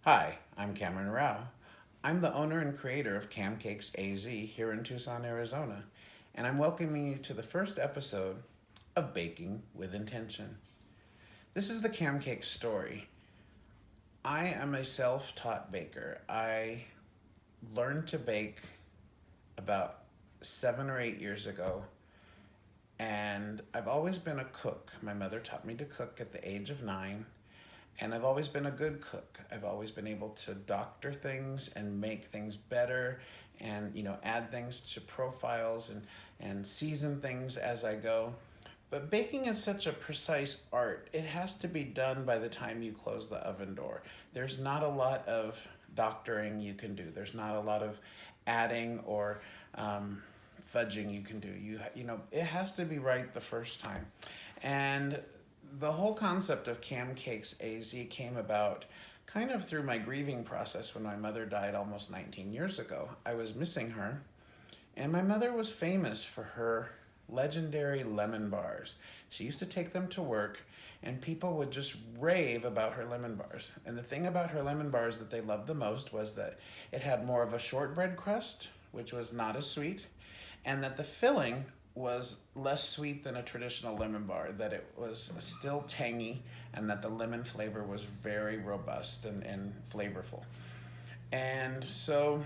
Hi, I'm Cameron Rao. I'm the owner and creator of Camcakes AZ here in Tucson, Arizona, and I'm welcoming you to the first episode of Baking with Intention. This is the Camcakes Story. I am a self taught baker. I learned to bake about 7 or 8 years ago, and I've always been a cook. My mother taught me to cook at the age of 9. And I've always been a good cook. I've always been able to doctor things and make things better and, add things to profiles and season things as I go. But baking is such a precise art. It has to be done by the time you close the oven door. There's not a lot of doctoring you can do. There's not a lot of adding or fudging you can do. It has to be right the first time. And the whole concept of Camcakes AZ came about kind of through my grieving process when my mother died almost 19 years ago. I was missing her, and my mother was famous for her legendary lemon bars. She used to take them to work, and people would just rave about her lemon bars. And the thing about her lemon bars that they loved the most was that it had more of a shortbread crust, which was not as sweet, and that the filling was less sweet than a traditional lemon bar, that it was still tangy, and that the lemon flavor was very robust and flavorful. And so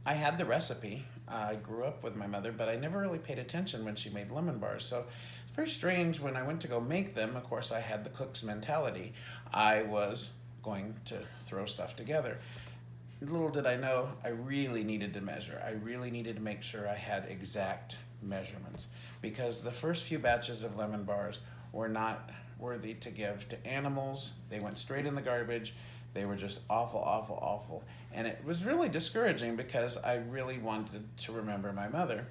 I had the recipe. I grew up with my mother, but I never really paid attention when she made lemon bars. So it's very strange when I went to go make them. Of course, I had the cook's mentality. I was going to throw stuff together. Little did I know, I really needed to measure. I really needed to make sure I had exact measurements, because the first few batches of lemon bars were not worthy to give to animals. They went straight in the garbage. They were just awful, awful, awful. And it was really discouraging because I really wanted to remember my mother.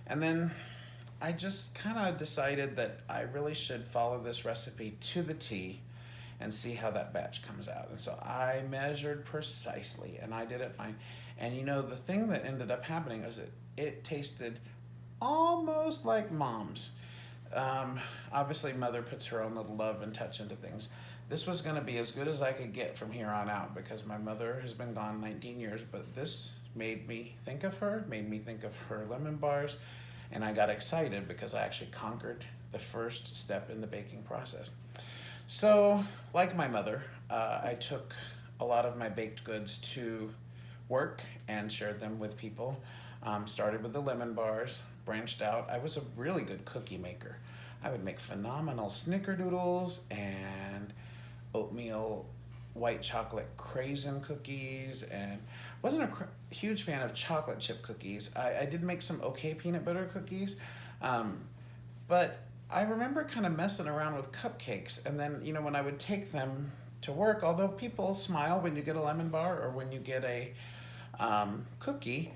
And then I just kind of decided that I really should follow this recipe to the T and see how that batch comes out. And so I measured precisely, and I did it fine. And the thing that ended up happening was it tasted almost like mom's. Obviously, mother puts her own little love and touch into things. This was going to be as good as I could get from here on out, because my mother has been gone 19 years, but this made me think of her, made me think of her lemon bars, and I got excited because I actually conquered the first step in the baking process. So, like my mother, I took a lot of my baked goods to work and shared them with people. Started with the lemon bars, branched out. I was a really good cookie maker. I would make phenomenal snickerdoodles and oatmeal white chocolate craisin cookies, and wasn't a huge fan of chocolate chip cookies. I did make some okay peanut butter cookies, but I remember kind of messing around with cupcakes. And then, when I would take them to work, although people smile when you get a lemon bar or when you get a cookie,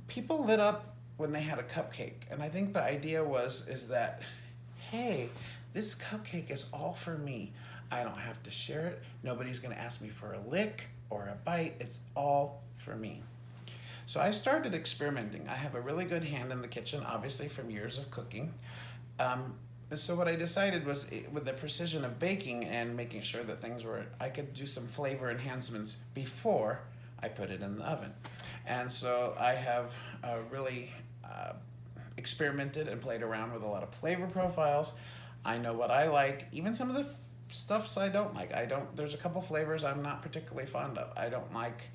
people lit up when they had a cupcake. And I think the idea is that, hey, this cupcake is all for me. I don't have to share it. Nobody's going to ask me for a lick or a bite. It's all for me. So I started experimenting. I have a really good hand in the kitchen, obviously from years of cooking. So what I decided was, with the precision of baking and making sure that I could do some flavor enhancements before I put it in the oven. And so I have really experimented and played around with a lot of flavor profiles. I know what I like, even some of the stuffs I don't like. There's a couple flavors I'm not particularly fond of. I don't like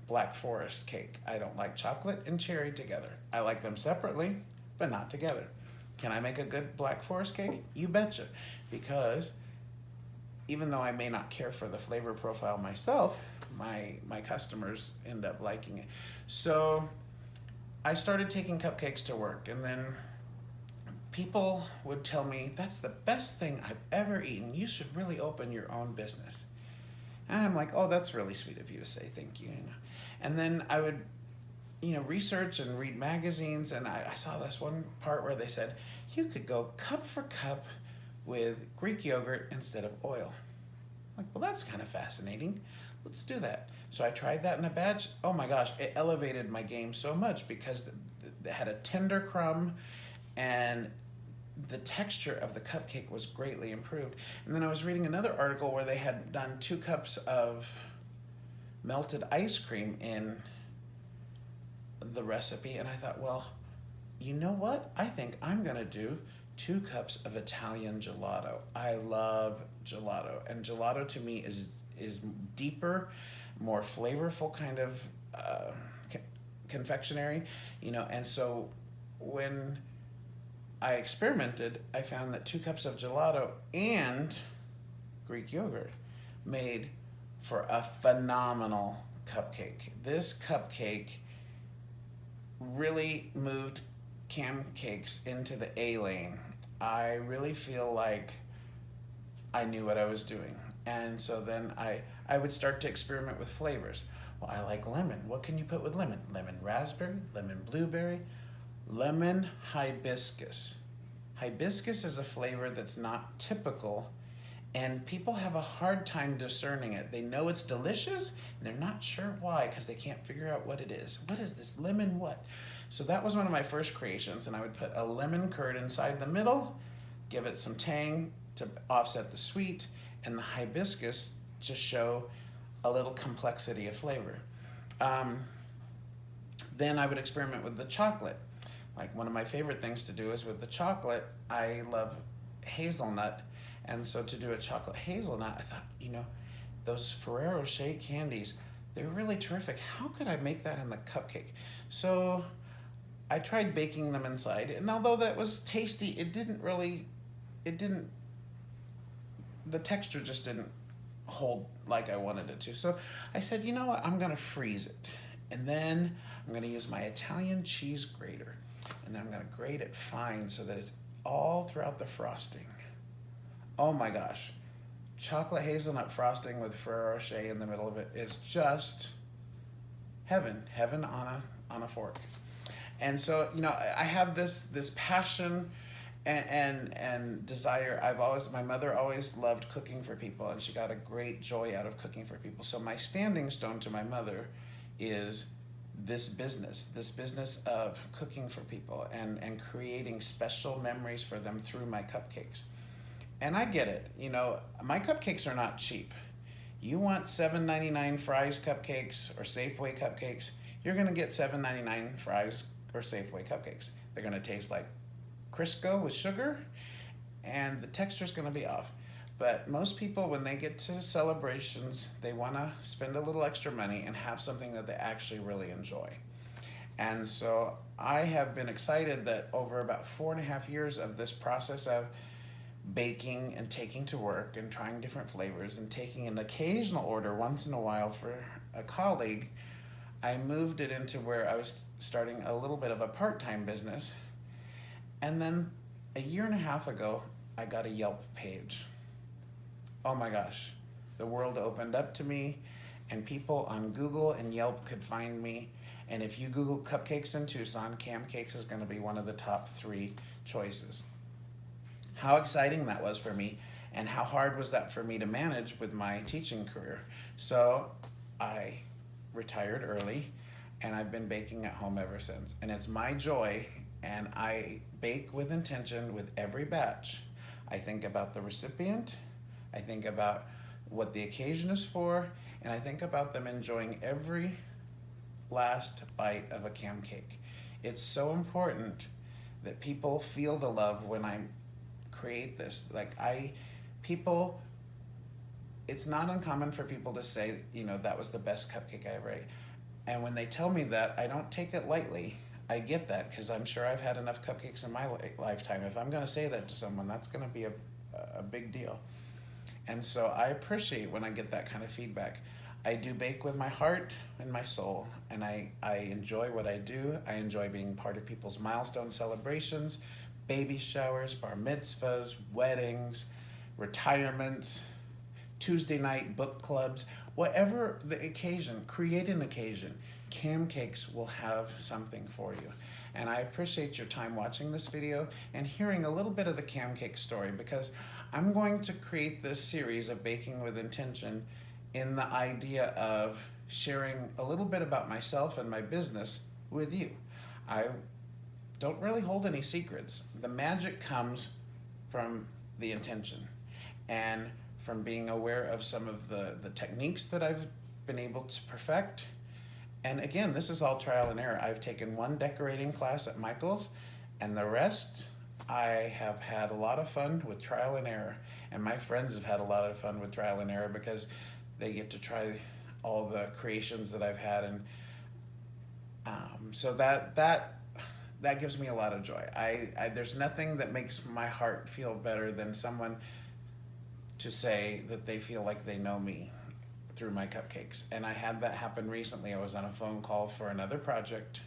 Black Forest cake. I don't like chocolate and cherry together. I like them separately, but not together. Can I make a good Black Forest cake? You betcha. Because even though I may not care for the flavor profile myself, my customers end up liking it. So I started taking cupcakes to work, and then people would tell me, that's the best thing I've ever eaten. You should really open your own business. And I'm like, oh, that's really sweet of you to say, thank you. And then I would research and read magazines, and I saw this one part where they said you could go cup for cup with Greek yogurt instead of oil. I'm like, well, that's kind of fascinating. Let's do that. So I tried that in a batch. Oh my gosh, it elevated my game so much because it had a tender crumb, and the texture of the cupcake was greatly improved. And then I was reading another article where they had done 2 cups of melted ice cream in the recipe, and I thought, well, you know what? I think I'm gonna do 2 cups of Italian gelato. I love gelato, and gelato to me is deeper, more flavorful kind of confectionery, And so when I experimented, I found that 2 cups of gelato and Greek yogurt made for a phenomenal cupcake. This cupcake really moved Camcakes into the A lane. I really feel like I knew what I was doing. And so then I would start to experiment with flavors. Well, I like lemon. What can you put with lemon? Lemon raspberry, lemon blueberry, lemon hibiscus. Hibiscus is a flavor that's not typical, and people have a hard time discerning it. They know it's delicious, and they're not sure why because they can't figure out what it is. What is this lemon what? So that was one of my first creations, and I would put a lemon curd inside the middle, give it some tang to offset the sweet, and the hibiscus to show a little complexity of flavor. Then I would experiment with the chocolate. Like, one of my favorite things to do is with the chocolate, I love hazelnut. And so to do a chocolate hazelnut, I thought, those Ferrero Rocher candies, they're really terrific. How could I make that in the cupcake? So I tried baking them inside, and although that was tasty, the texture just didn't hold like I wanted it to. So I said, you know what, I'm gonna freeze it. And then I'm gonna use my Italian cheese grater. And then I'm gonna grate it fine so that it's all throughout the frosting. Oh my gosh. Chocolate hazelnut frosting with Ferrero Rocher in the middle of it is just heaven on a fork. And so, I have this passion and desire. My mother always loved cooking for people, and she got a great joy out of cooking for people. So my standing stone to my mother is this business of cooking for people and creating special memories for them through my cupcakes. And I get it. My cupcakes are not cheap. You want $7.99 Fry's cupcakes or Safeway cupcakes, you're going to get $7.99 Fry's or Safeway cupcakes. They're going to taste like Crisco with sugar, and the texture's going to be off. But most people, when they get to celebrations, they want to spend a little extra money and have something that they actually really enjoy. And so I have been excited that over about 4.5 years of this process of baking and taking to work and trying different flavors and taking an occasional order once in a while for a colleague, I moved it into where I was starting a little bit of a part-time business. And then a 1.5 years ago, I got a Yelp page. Oh my gosh, the world opened up to me, and people on Google and Yelp could find me. And if you Google cupcakes in Tucson, Camcakes is going to be one of the top 3 choices. How exciting that was for me, and how hard was that for me to manage with my teaching career. So I retired early, and I've been baking at home ever since. And it's my joy, and I bake with intention with every batch. I think about the recipient, I think about what the occasion is for, and I think about them enjoying every last bite of a Camcake. It's so important that people feel the love when I create this. It's not uncommon for people to say, that was the best cupcake I ever ate. And when they tell me that, I don't take it lightly. I get that, because I'm sure I've had enough cupcakes in my lifetime. If I'm going to say that to someone, that's going to be a big deal. And so I appreciate when I get that kind of feedback. I do bake with my heart and my soul, and I enjoy what I do. I enjoy being part of people's milestone celebrations, baby showers, bar mitzvahs, weddings, retirements, Tuesday night book clubs, whatever the occasion, create an occasion. Camcakes will have something for you. And I appreciate your time watching this video and hearing a little bit of the Camcake story, because I'm going to create this series of Baking with Intention in the idea of sharing a little bit about myself and my business with you. I don't really hold any secrets. The magic comes from the intention and from being aware of some of the techniques that I've been able to perfect. And again, this is all trial and error. I've taken one decorating class at Michael's, and the rest I have had a lot of fun with trial and error. And my friends have had a lot of fun with trial and error because they get to try all the creations that I've had. And so that gives me a lot of joy. There's nothing that makes my heart feel better than someone to say that they feel like they know me through my cupcakes. And I had that happen recently. I was on a phone call for another project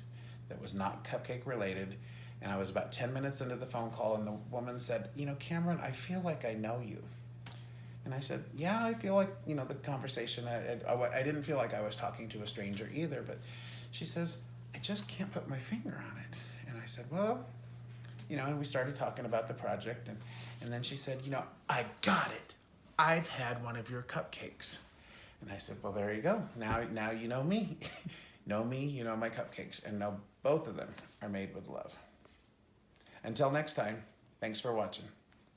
that was not cupcake related, and I was about 10 minutes into the phone call, and the woman said, Cameron, I feel like I know you. And I said, yeah, I feel like, the conversation, I didn't feel like I was talking to a stranger either, but she says, I just can't put my finger on it. And I said, well, and we started talking about the project, and then she said, I got it. I've had one of your cupcakes. And I said, well, there you go. Now you know me. Know me, you know my cupcakes, and know both of them are made with love. Until next time, thanks for watching.